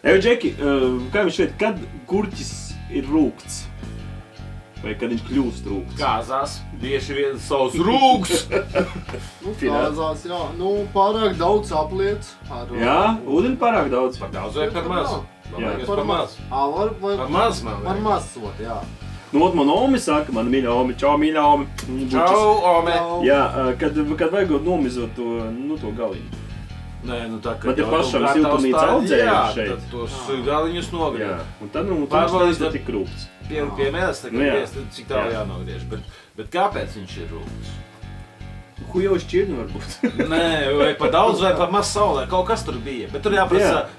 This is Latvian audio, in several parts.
Džeki, kā viņš šeit, kad gurķis ir rūgts? Vai kad viņš kļūst rūgts? Gāzās, bieži vien savs rūgs. Gāzās, jā. Pārāk daudz apliec. Jā, ūdeni pārāk daudz. Par daudz vai par maz? Jā, par maz. Par maz, man par maz sot, jā. Man Omi saka, man mīļa Omi, čau mīļa Omi. Čau, Ome. Jā, kad vajag nomizot to galiņu. Nē, tā kā bet ja pašam siltumnīca audzējums šeit. Jā, tad tos galiņus nogriež. Jā, un tad viņš ir tik rūgts. Pie mēnes tagad griezt, cik tālu jānogriež. Bet kāpēc viņš ir rūgts? Jau šķirni varbūt. Nē, vai par daudz vai par maz saulē, kaut kas tur bija. Bet tur jāprasa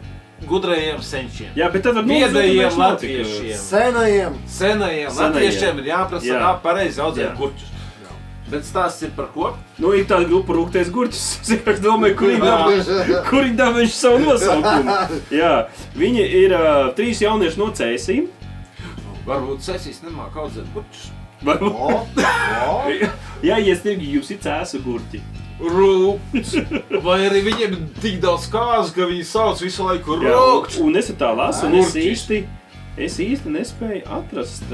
gudrajiem senčiem. Jā, bet tad var viedajiem latviešiem. Senajiem latviešiem ir jāprasa pareizi audzēt gurķus. Bet stāsts ir par ko? Ir tāda grupa rūgtais gurķis. Es domāju, kur viņi dabūjuši savu nosaukumu. Jā, viņi ir 3 jaunieši no Cēsīm. Varbūt Cēsīs nemāk audzēt gurķus. Varbūt. Jā, tirgi jūs ir Cēsu gurķi. Rūgts. Vai arī viņiem ir tik daudz kāzu, ka viņi sauc visu laiku rūgts. Un es tā lasu, un es īsti nespēju atrast...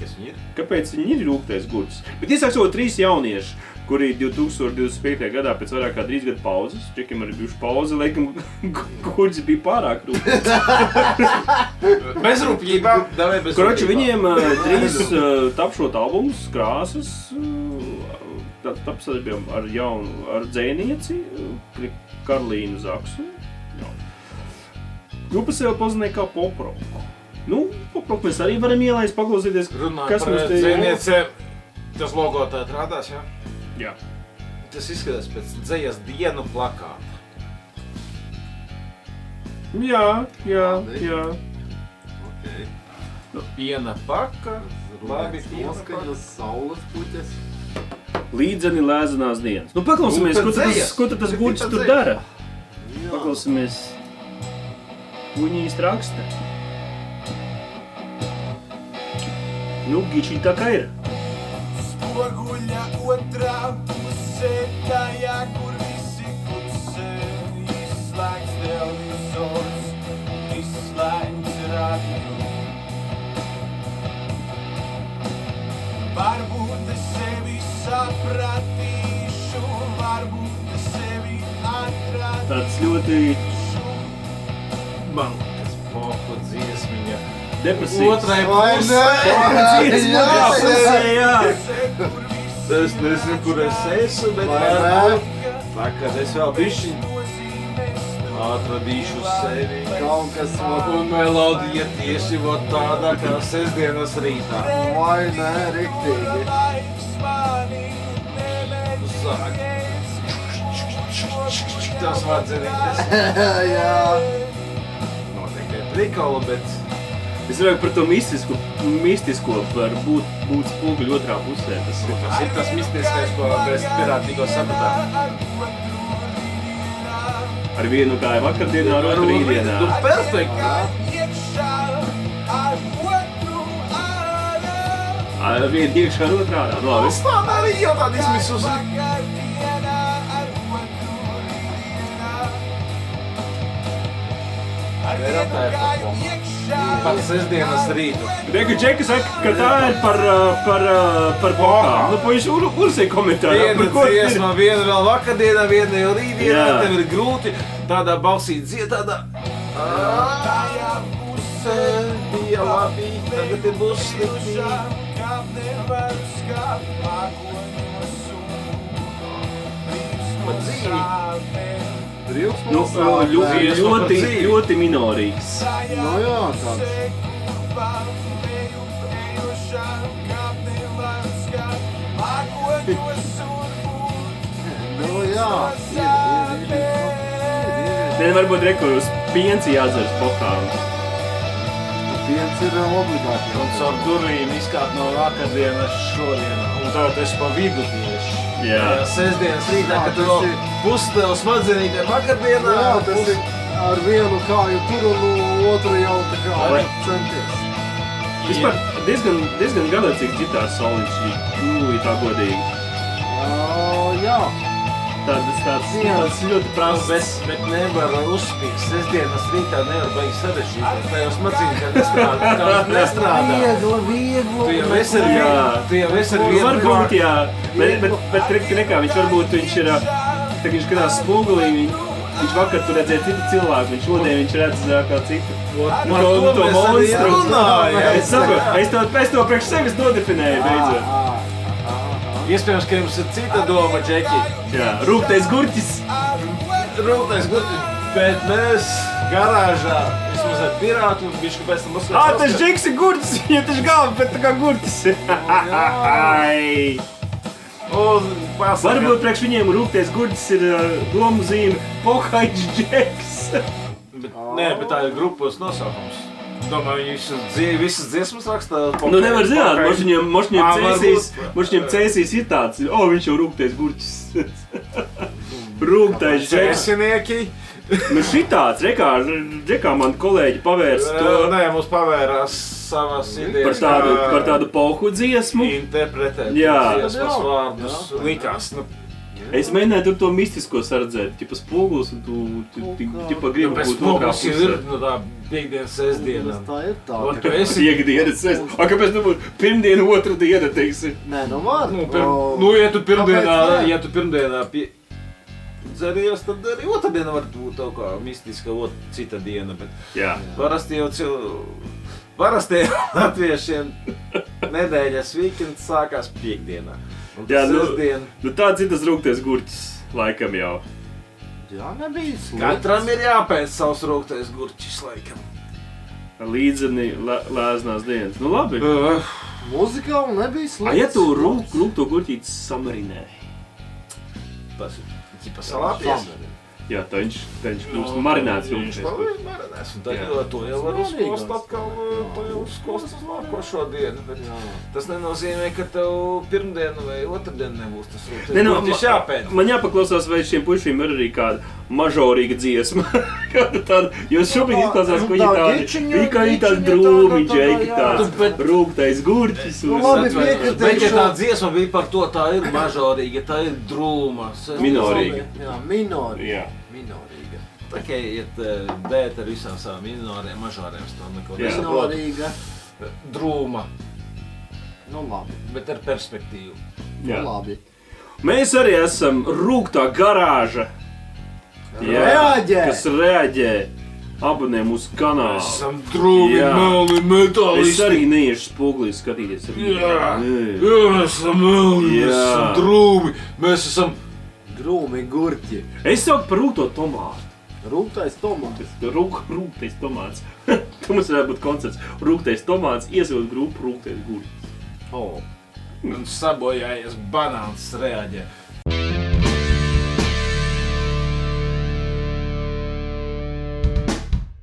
Kas viņi ir? Kāpēc viņi ir rūgtais gurķis? Bet iesāksot 3 jaunieši, kuri 2025. gadā pēc vairāk kā 3 gadu pauzes, Čekiem arī bijuši pauze, laikam gurķis bija pārāk rūgts. Bezrūpjībā, davai bezrūpjībā. Kroči, viņiem 3 tapšot albumus, krāsas, tapsadarbiem ar dzēnieci, Karlīnu Zaksu. Grupa sev pazīmēja kā poproku. Poprok mēs arī varam ielaist, paklausīties, kas mums te ir. Dzēniecēm, tas logo tā rādās, jā? Jā. Tas izskatās pēc dzejas dienu plakāta. Jā. Okay. Piena paka, labi piena paka. Noskaņas saules puķes. Līdzeni lēzenās dienas. Paklausīmies, ko tas gurķis tur dara. Paklausīmies, ko viņi īsti raksta. Giči tā kā ir. Spoguļa otrā pusē, tajā, kur visi klusē. Izslēgts televizors, izslēgts radio. Varbūt es sevi sapratīšu, varbūt es sevi atradīšu. Tāds ļoti... Man tas popu dziesmiņa. Depresīvs. Otrai pusē. Jā. Es nezinu, kur es esmu, bet tā, kad es vēl bišķiņ atradīšu sevi. Kaut kas Un melodija tieši tādā kā sestdienas rītā. Vai nē, riktīgi. Sāk. Tas vajadzerītes. Jā. Noteikti prikola, bet... Es varu par to mistisko par būt spoguļu otrā pusē. Tas ir tas mistiskais, ko mēs pirāt tikko sapratām. Ar vienu kāju vakardienā, ar otru rītdienā. Perfekti! Ar vienu iekšā, ar otrā ārā. Labi. Tas tā arī jau tāda izmisus. Pat sestdienas rītu. Reku Džeki saka, ka tā ir par bokām. Viņš ursīja komentārā. Viena dziesma, viena vēl vakardienā, viena jau rītdienā, tev ir grūti tādā balsī dzied, tādā... Tajā pusē bija labi, tagad ir būs slikti. Par dzīvi. Ļoti minorīgs. Jā, tāds. Varbūt rekurus piens jādzers pokām. Piens ir obligāti. Un caur durvīm izkāpt no vakardienas šodienā. Un tā tas pa vidu tieši. Jā. Sestdienas rītā, kad tu vēl pustev smadzenītē vakardienā. Jā, tas ir ar vienu kāju tur un otru jau tā kā centies. Vispār diezgan galēcīgs ģitārs soliņš, ja tā godīgi. Jā. Tādas tāds ļoti prasts. Bet nevar uzspīst. Sestdienas rītā nevar baigi sarežģīt. Tā jau smadzīni, ka nestrādā. Tu jau esi ar vienu. Varbūt, jā. Bet nekā, viņš ir, tā viņš skatās spogulī, viņš vakar tur redzēja citu cilvēku, viņš šodien viņš redz kā citu. To monstru. Es to priekš sevis nodefinēju beidzot. Iespējams, ka jums ir cita doma, Džeki. Jā, rūgtais gurķis. Rūgtais gurķis. Bet mēs garāžā vismaz ar pirātu un bišķi pēc tam uzskatās. Tas Džeks ir gurķis, ja taču galva, bet tā kā gurķis. Varbūt priekš viņiem rūgtais gurķis ir domu zīme Pohaiģis Džeks. Bet tā ir grupas nosaukums. Domāju, visas dziesmas rakstā. Nu nevar zināt, mošņiem cēsīs ir tāds, viņš jau rūgtais gurķis. Rūgtais Džeks. Cēsinieki. Nu šitāds, rekā man kolēģi pavērs to. Nē, mums pavērās savas idejas. Par tādu pohu dziesmu. Interpretēt dziesmas vārdus. Likās, Es mēģināju tur to mistisko sardzēt, tipa spogulis, un tu tipa gribi būt otrā pusē. Ir tā piekdienas, sestdiena. Tā ir tā. Piekdienas, sestdiena. Kāpēc tu būtu pirmdiena, otra diena, teiksi? Nē, nu var. Ja tu pirmdienā dzeries, tad arī otrdiena var būt tā kā mistiska cita diena. Jā. Parasti latviešiem nedēļas weekends sākās piekdienā. Jā, nu tāds ir tas rūgtais gurķis, laikam jau. Jā, nebija slikts. Katram ir jāpēc savs rūgtais gurķis, laikam. Līdzeni lēznās dienas. Nu labi. Muzikāli nebija slikts. Ja tu rūgto gurķītis samarinē? Tipa salāpies. Jā, tā viņš kļūst marinēts rūgtais gurķis. Marinēts, un tad to jau var uzkost atkal, to jau uzkost uz nākošo dienu. Tas nenozīmē, ka tev pirmdienu vai otrdienu nebūs tas rūgtais gurķis jāpēc. Man jāpaklausās, vai šiem pušiem ir arī kāda mažorīga dziesma. Jo šobrīd izklausās, ka viņi tādi drūmi, džeki, tāds rūgtais gurķis. Bet ja tā dziesma bija par to, tā ir mažorīga, tā ir drūma. Minorīga. Jā, minorīga. Tā kā iet dēt ar visām savām minoriem, mažoriem, to neko nesaprotu. Minorīga. Drūma, Nu labi. bet ar perspektīvu. Nu labi. Mēs arī esam rūgtā garāža. Reaģē! Kas reaģē. Abonē mūsu kanālu. Mēs esam drūmi, meli, metālisti. Es arī neiešu spogulī skatīties. Mēs esam meli, mēs esam drūmi, mēs esam Drūmi gurķi. Es saucu par rūgto tomātu. Rūgtais tomāts. Rūgtais tomāts. Tu mums varētu būt koncerts. Rūgtais tomāts, iesaukt grupu rūgtais gurķis. un sabojājies banāns reaģē.